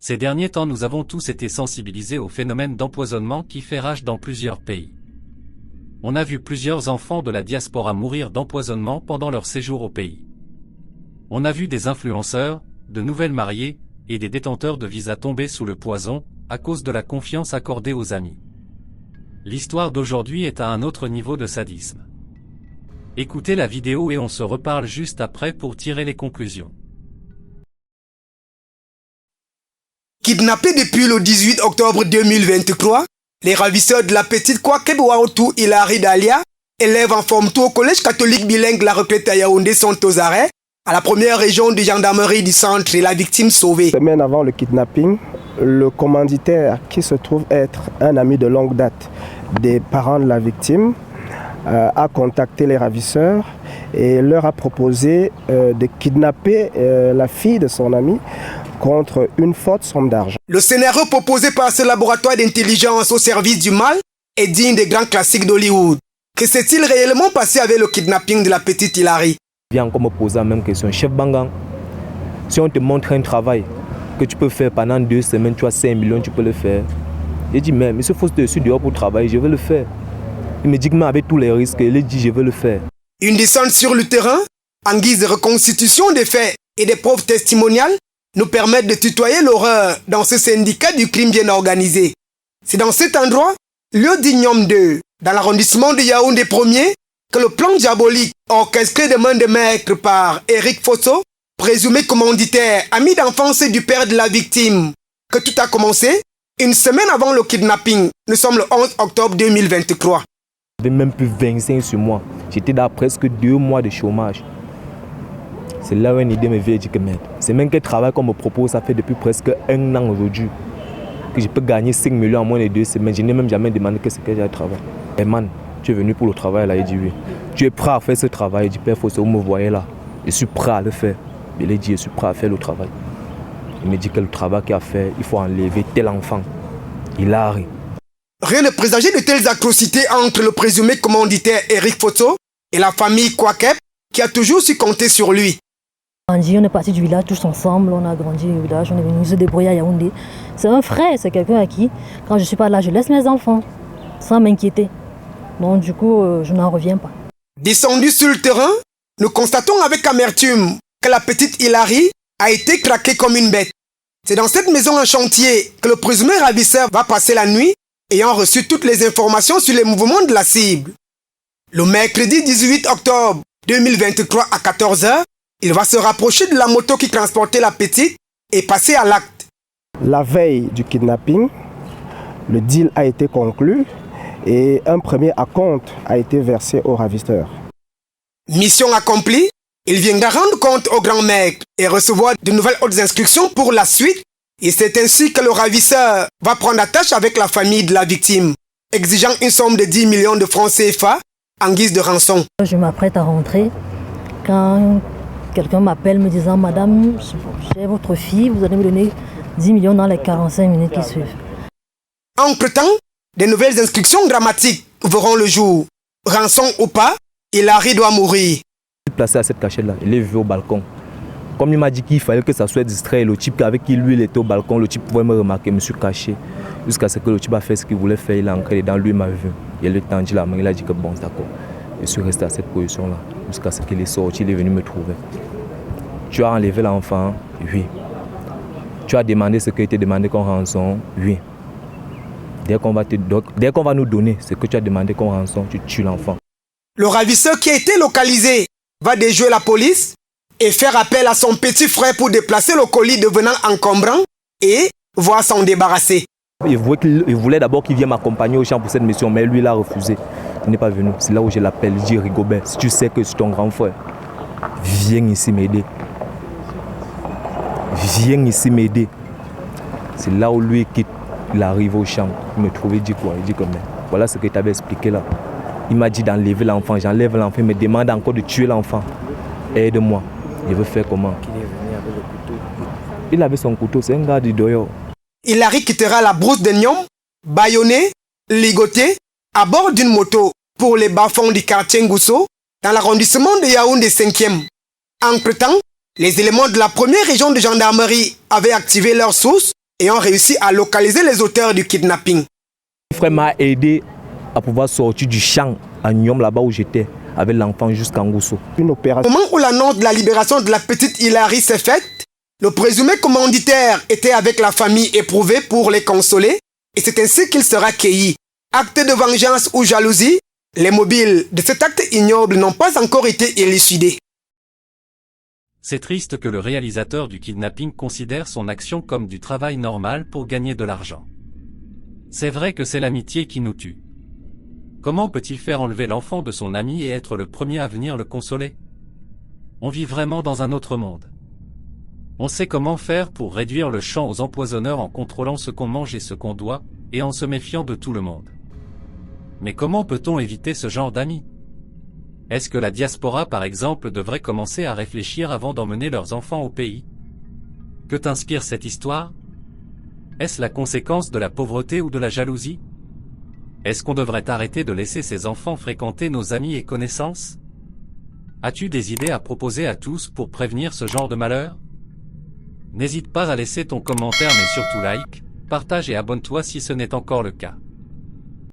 Ces derniers temps nous avons tous été sensibilisés au phénomène d'empoisonnement qui fait rage dans plusieurs pays. On a vu plusieurs enfants de la diaspora mourir d'empoisonnement pendant leur séjour au pays. On a vu des influenceurs, de nouvelles mariées, et des détenteurs de visas tomber sous le poison, à cause de la confiance accordée aux amis. L'histoire d'aujourd'hui est à un autre niveau de sadisme. Écoutez la vidéo et on se reparle juste après pour tirer les conclusions. Kidnappés depuis le 18 octobre 2023, les ravisseurs de la petite Kwakeb Waoutou Hilary Dalia, élève en forme tout au collège catholique bilingue La Retraite à Yaoundé, sont aux arrêts, à la première région de gendarmerie du centre et la victime sauvée. Semaine avant le kidnapping, le commanditaire, qui se trouve être un ami de longue date des parents de la victime, a contacté les ravisseurs et leur a proposé de kidnapper la fille de son ami contre une forte somme d'argent. Le scénario proposé par ce laboratoire d'intelligence au service du mal est digne des grands classiques d'Hollywood. Que s'est-il réellement passé avec le kidnapping de la petite Hilary? Viens encore me poser la même question. Chef Bangang, si on te montre un travail que tu peux faire pendant 2 semaines, tu as 5 millions, tu peux le faire. Il dit, mais monsieur Faustin, je suis dehors pour travailler, je vais le faire. Il me dit que avec tous les risques, il dit, je vais le faire. Une descente sur le terrain, en guise de reconstitution des faits et des preuves testimoniales, nous permettent de tutoyer l'horreur dans ce syndicat du crime bien organisé. C'est dans cet endroit, lieu d'Ignome 2, dans l'arrondissement de Yaoundé 1er, que le plan diabolique, orchestré de main de maître par Eric Fosso, présumé commanditaire, ami d'enfance du père de la victime, que tout a commencé une semaine avant le kidnapping. Nous sommes le 11 octobre 2023. J'avais même plus 25 sur moi. J'étais dans presque 2 mois de chômage. C'est là où une idée me vient et dit que merde, c'est même quel travail qu'on me propose, ça fait depuis presque 1 an aujourd'hui. Que je peux gagner 5 millions en moins de 2 semaines. Je n'ai même jamais demandé que c'est que j'ai à travail. Et man, tu es venu pour le travail là, il dit oui. Tu es prêt à faire ce travail? Il dit père Fosso, vous me voyez là. Je suis prêt à le faire. Il a dit je suis prêt à faire le travail. Il me dit que le travail qu'il a fait, il faut enlever tel enfant. Hilary. Rien ne présageait de telles atrocités entre le présumé commanditaire Eric Fosso et la famille Kwakeb qui a toujours su compter sur lui. On est parti du village tous ensemble, on a grandi au village, on est venu se débrouiller à Yaoundé. C'est un frère, c'est quelqu'un à qui, quand je ne suis pas là, je laisse mes enfants, sans m'inquiéter. Donc du coup, je n'en reviens pas. Descendu sur le terrain, nous constatons avec amertume que la petite Hilary a été traquée comme une bête. C'est dans cette maison en chantier que le présumé ravisseur va passer la nuit, ayant reçu toutes les informations sur les mouvements de la cible. Le mercredi 18 octobre 2023 à 14 h, il va se rapprocher de la moto qui transportait la petite et passer à l'acte. La veille du kidnapping, le deal a été conclu et un premier acompte a été versé aux ravisseurs. Mission accomplie, il viendra rendre compte au grand maître et recevoir de nouvelles hautes instructions pour la suite. Et c'est ainsi que le ravisseur va prendre attache avec la famille de la victime, exigeant une somme de 10 millions de francs CFA en guise de rançon. Je m'apprête à rentrer quand quelqu'un m'appelle me disant « Madame, j'ai votre fille, vous allez me donner 10 millions dans les 45 minutes qui suivent. » Entre-temps, de nouvelles instructions dramatiques verront le jour. Rançon ou pas, Hilary doit mourir. Je suis placé à cette cachette-là, il est vu au balcon. Comme il m'a dit qu'il fallait que ça soit distrait, le type avec qui lui il était au balcon, le type pouvait me remarquer, je me suis caché. Jusqu'à ce que le type a fait ce qu'il voulait faire, il a entré dedans, lui il m'a vu. Il a le tendu la main, il a dit que bon, d'accord. Je suis resté à cette position-là, jusqu'à ce qu'il est sorti, il est venu me trouver. Tu as enlevé l'enfant? Oui. Tu as demandé ce qui a été demandé comme rançon? Oui. Dès qu'on va nous donner ce que tu as demandé comme rançon, tu tues l'enfant. Le ravisseur qui a été localisé va déjouer la police et faire appel à son petit frère pour déplacer le colis devenant encombrant et voir s'en débarrasser. Il voulait d'abord qu'il vienne m'accompagner au champ pour cette mission, mais lui il a refusé. Il n'est pas venu. C'est là où je l'appelle, je dis Rigobert, si tu sais que c'est ton grand frère, viens ici m'aider. Viens ici m'aider. C'est là où lui quitte, il arrive au champ, il me trouve, il dit quoi? Il dit comme voilà ce que tu avais expliqué là. Il m'a dit d'enlever l'enfant, j'enlève l'enfant, il me demande encore de tuer l'enfant. Aide-moi. Il veut faire comment? Il est venu avec le couteau. Il avait son couteau, c'est un gars du Doyo. Hilary quittera la brousse de Niom, bâillonné, ligoté, à bord d'une moto pour les bas-fonds du quartier Ngousso, dans l'arrondissement de Yaoundé 5e. Entre-temps, les éléments de la première région de gendarmerie avaient activé leurs sources ayant réussi à localiser les auteurs du kidnapping. Mon frère m'a aidé à pouvoir sortir du champ à Nyom, là-bas où j'étais, avec l'enfant jusqu'à Ngousso. Une Au opération. moment où l'annonce de la libération de la petite Hilary s'est faite, le présumé commanditaire était avec la famille éprouvée pour les consoler, et c'est ainsi qu'il sera cueilli. Acte de vengeance ou jalousie, les mobiles de cet acte ignoble n'ont pas encore été élucidés. C'est triste que le réalisateur du kidnapping considère son action comme du travail normal pour gagner de l'argent. C'est vrai que c'est l'amitié qui nous tue. Comment peut-il faire enlever l'enfant de son ami et être le premier à venir le consoler? On vit vraiment dans un autre monde. On sait comment faire pour réduire le champ aux empoisonneurs en contrôlant ce qu'on mange et ce qu'on doit, et en se méfiant de tout le monde. Mais comment peut-on éviter ce genre d'amis? Est-ce que la diaspora par exemple devrait commencer à réfléchir avant d'emmener leurs enfants au pays? Que t'inspire cette histoire? Est-ce la conséquence de la pauvreté ou de la jalousie? Est-ce qu'on devrait arrêter de laisser ces enfants fréquenter nos amis et connaissances? As-tu des idées à proposer à tous pour prévenir ce genre de malheur? N'hésite pas à laisser ton commentaire mais surtout like, partage et abonne-toi si ce n'est encore le cas.